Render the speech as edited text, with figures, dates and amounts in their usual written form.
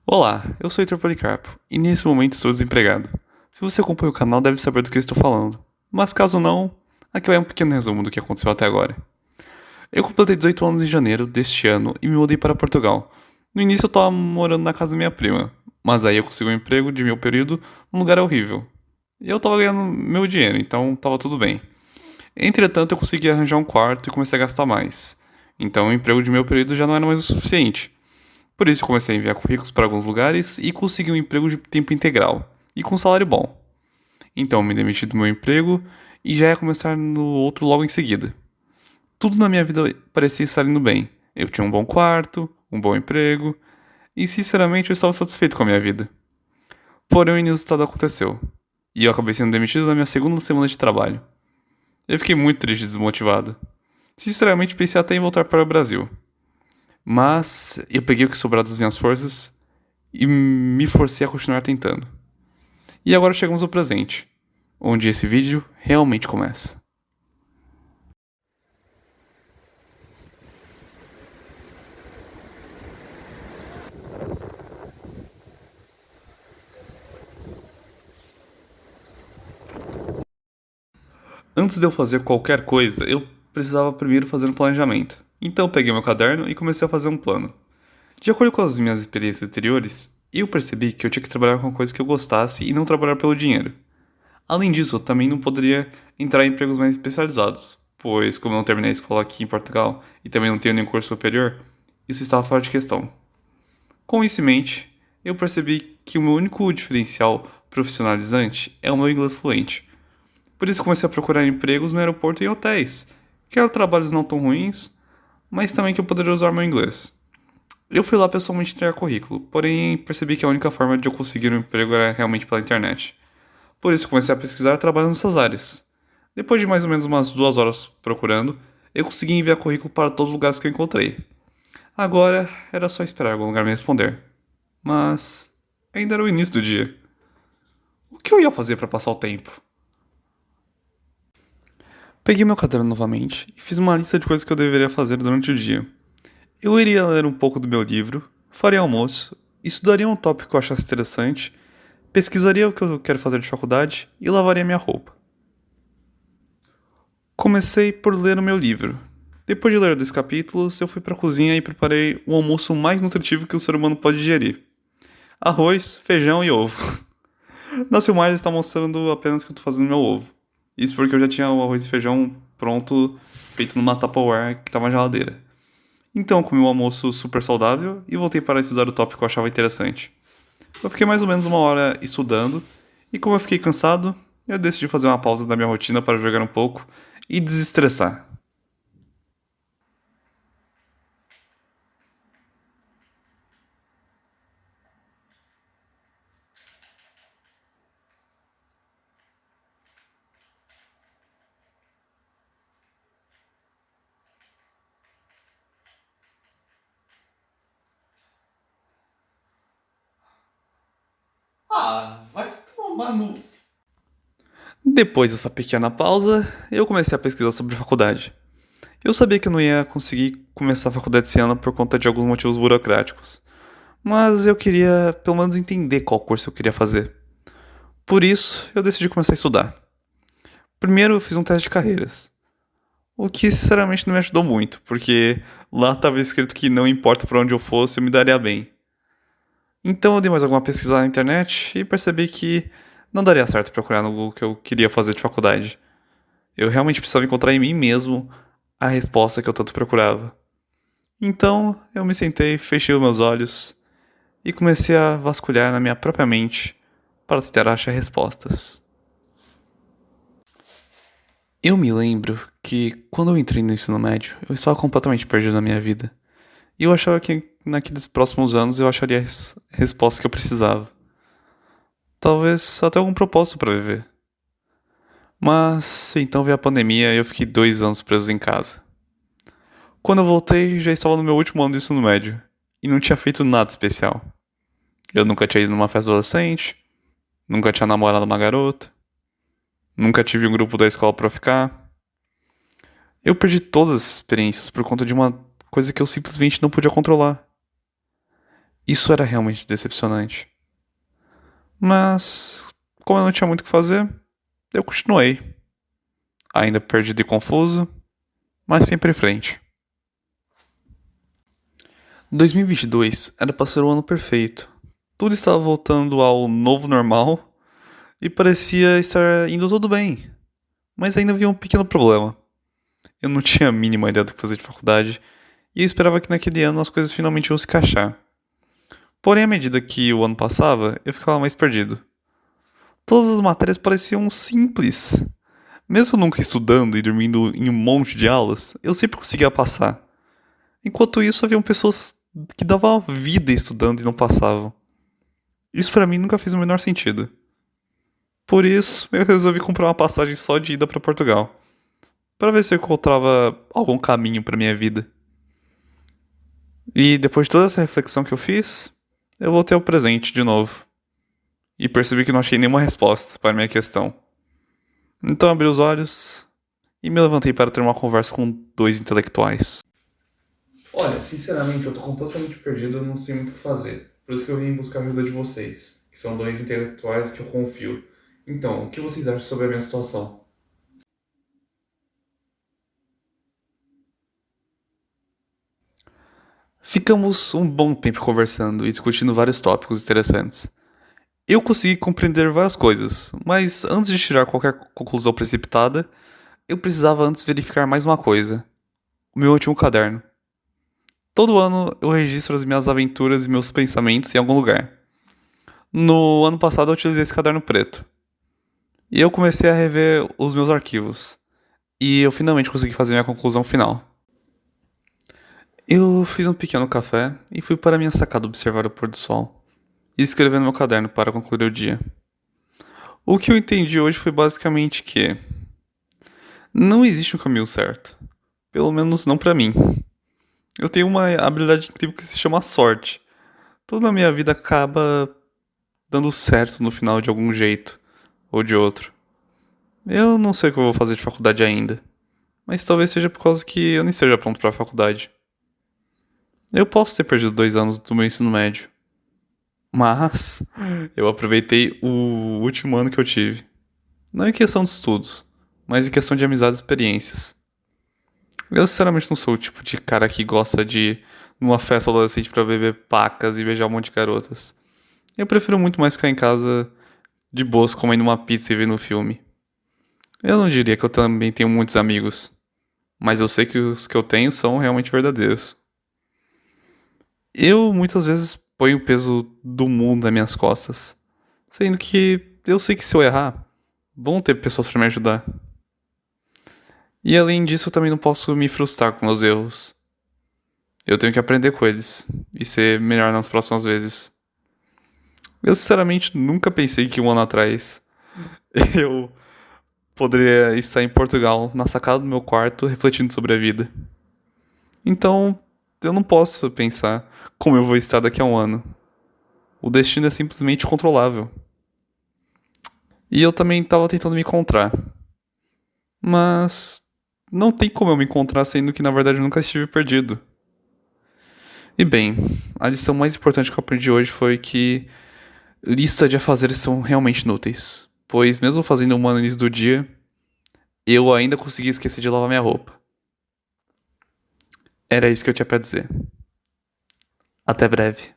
Olá, eu sou Heitor Policarpo e nesse momento estou desempregado. Se você acompanha o canal, deve saber do que eu estou falando. Mas caso não, aqui vai um pequeno resumo do que aconteceu até agora. Eu completei 18 anos em janeiro deste ano e me mudei para Portugal. No início eu estava morando na casa da minha prima, mas aí eu consegui um emprego de meu período num lugar horrível. E eu estava ganhando meu dinheiro, então estava tudo bem. Entretanto, eu consegui arranjar um quarto e comecei a gastar mais. Então o emprego de meu período já não era mais o suficiente. Por isso comecei a enviar currículos para alguns lugares e consegui um emprego de tempo integral e com salário bom. Então me demiti do meu emprego e já ia começar no outro logo em seguida. Tudo na minha vida parecia estar indo bem. Eu tinha um bom quarto, um bom emprego e sinceramente eu estava satisfeito com a minha vida. Porém o inusitado aconteceu e eu acabei sendo demitido na minha segunda semana de trabalho. Eu fiquei muito triste e desmotivado. Sinceramente pensei até em voltar para o Brasil. Mas eu peguei o que sobrou das minhas forças e me forcei a continuar tentando. E agora chegamos ao presente, onde esse vídeo realmente começa. Antes de eu fazer qualquer coisa, eu precisava primeiro fazer um planejamento. Então eu peguei meu caderno e comecei a fazer um plano. De acordo com as minhas experiências anteriores, eu percebi que eu tinha que trabalhar com coisas que eu gostasse e não trabalhar pelo dinheiro. Além disso, eu também não poderia entrar em empregos mais especializados, pois, como eu não terminei a escola aqui em Portugal e também não tenho nenhum curso superior, isso estava fora de questão. Com isso em mente, eu percebi que o meu único diferencial profissionalizante é o meu inglês fluente. Por isso comecei a procurar empregos no aeroporto e em hotéis, que eram trabalhos não tão ruins, mas também que eu poderia usar meu inglês. Eu fui lá pessoalmente entregar currículo, porém percebi que a única forma de eu conseguir um emprego era realmente pela internet. Por isso comecei a pesquisar trabalhos nessas áreas. Depois de mais ou menos umas 2 horas procurando, eu consegui enviar currículo para todos os lugares que eu encontrei. Agora era só esperar algum lugar me responder. Mas ainda era o início do dia. O que eu ia fazer para passar o tempo? Peguei meu caderno novamente e fiz uma lista de coisas que eu deveria fazer durante o dia. Eu iria ler um pouco do meu livro, faria almoço, estudaria um tópico que eu achasse interessante, pesquisaria o que eu quero fazer de faculdade e lavaria minha roupa. Comecei por ler o meu livro. Depois de ler 2 capítulos, eu fui para a cozinha e preparei o almoço mais nutritivo que o ser humano pode digerir: arroz, feijão e ovo. Nas filmagens está mostrando apenas que eu tô fazendo meu ovo. Isso porque eu já tinha o arroz e feijão pronto, feito numa Tupperware que tava na geladeira. Então eu comi um almoço super saudável e voltei para estudar o tópico que eu achava interessante. Eu fiquei mais ou menos 1 hora estudando, e como eu fiquei cansado, eu decidi fazer uma pausa da minha rotina para jogar um pouco e desestressar. Ah, vai tomar no. Depois dessa pequena pausa, eu comecei a pesquisar sobre faculdade. Eu sabia que eu não ia conseguir começar a faculdade esse ano por conta de alguns motivos burocráticos, mas eu queria pelo menos entender qual curso eu queria fazer. Por isso, eu decidi começar a estudar. Primeiro, eu fiz um teste de carreiras, o que sinceramente não me ajudou muito, porque lá estava escrito que não importa para onde eu fosse, eu me daria bem. Então eu dei mais alguma pesquisa na internet e percebi que não daria certo procurar no Google o que eu queria fazer de faculdade. Eu realmente precisava encontrar em mim mesmo a resposta que eu tanto procurava. Então eu me sentei, fechei os meus olhos e comecei a vasculhar na minha própria mente para tentar achar respostas. Eu me lembro que quando eu entrei no ensino médio, eu estava completamente perdido na minha vida. E eu achava que naqueles próximos anos eu acharia as respostas que eu precisava. Talvez até algum propósito para viver. Mas então veio a pandemia e eu fiquei 2 anos preso em casa. Quando eu voltei, já estava no meu último ano de ensino médio e não tinha feito nada especial. Eu nunca tinha ido numa festa adolescente, nunca tinha namorado uma garota, nunca tive um grupo da escola pra ficar. Eu perdi todas as experiências por conta de uma coisa que eu simplesmente não podia controlar. Isso era realmente decepcionante. Mas, como eu não tinha muito o que fazer, eu continuei. Ainda perdido e confuso, mas sempre em frente. 2022 era para ser o ano perfeito. Tudo estava voltando ao novo normal e parecia estar indo tudo bem. Mas ainda havia um pequeno problema. Eu não tinha a mínima ideia do que fazer de faculdade e eu esperava que naquele ano as coisas finalmente iam se encaixar. Porém, à medida que o ano passava, eu ficava mais perdido. Todas as matérias pareciam simples. Mesmo nunca estudando e dormindo em um monte de aulas, eu sempre conseguia passar. Enquanto isso, haviam pessoas que davam a vida estudando e não passavam. Isso pra mim nunca fez o menor sentido. Por isso, eu resolvi comprar uma passagem só de ida pra Portugal, para ver se eu encontrava algum caminho pra minha vida. E depois de toda essa reflexão que eu fiz, eu voltei ao presente de novo e percebi que não achei nenhuma resposta para a minha questão. Então abri os olhos e me levantei para ter uma conversa com dois intelectuais. Olha, sinceramente, eu tô completamente perdido, eu não sei muito o que fazer. Por isso que eu vim buscar a ajuda de vocês, que são dois intelectuais que eu confio. Então, o que vocês acham sobre a minha situação? Ficamos um bom tempo conversando e discutindo vários tópicos interessantes. Eu consegui compreender várias coisas, mas antes de tirar qualquer conclusão precipitada, eu precisava antes verificar mais uma coisa: o meu último caderno. Todo ano eu registro as minhas aventuras e meus pensamentos em algum lugar. No ano passado eu utilizei esse caderno preto. E eu comecei a rever os meus arquivos. E eu finalmente consegui fazer minha conclusão final. Eu fiz um pequeno café e fui para minha sacada observar o pôr do sol e escrever no meu caderno para concluir o dia. O que eu entendi hoje foi basicamente que não existe um caminho certo. Pelo menos não pra mim. Eu tenho uma habilidade incrível que se chama sorte. Toda a minha vida acaba dando certo no final de algum jeito ou de outro. Eu não sei o que eu vou fazer de faculdade ainda, mas talvez seja por causa que eu nem esteja pronto pra faculdade. Eu posso ter perdido 2 anos do meu ensino médio, mas eu aproveitei o último ano que eu tive. Não em questão de estudos, mas em questão de amizades e experiências. Eu sinceramente não sou o tipo de cara que gosta de ir numa festa adolescente pra beber pacas e beijar um monte de garotas. Eu prefiro muito mais ficar em casa de boas comendo uma pizza e vendo um filme. Eu não diria que eu também tenho muitos amigos, mas eu sei que os que eu tenho são realmente verdadeiros. Eu muitas vezes ponho o peso do mundo nas minhas costas, sendo que eu sei que se eu errar, vão ter pessoas pra me ajudar. E além disso, eu também não posso me frustrar com meus erros. Eu tenho que aprender com eles e ser melhor nas próximas vezes. Eu sinceramente nunca pensei que um ano atrás eu poderia estar em Portugal, na sacada do meu quarto, refletindo sobre a vida. Então, eu não posso pensar como eu vou estar daqui a um ano. O destino é simplesmente controlável. E eu também estava tentando me encontrar. Mas não tem como eu me encontrar sendo que na verdade eu nunca estive perdido. E bem, a lição mais importante que eu aprendi hoje foi que lista de afazeres são realmente inúteis. Pois mesmo fazendo uma no início do dia, eu ainda consegui esquecer de lavar minha roupa. Era isso que eu tinha pra dizer. Até breve.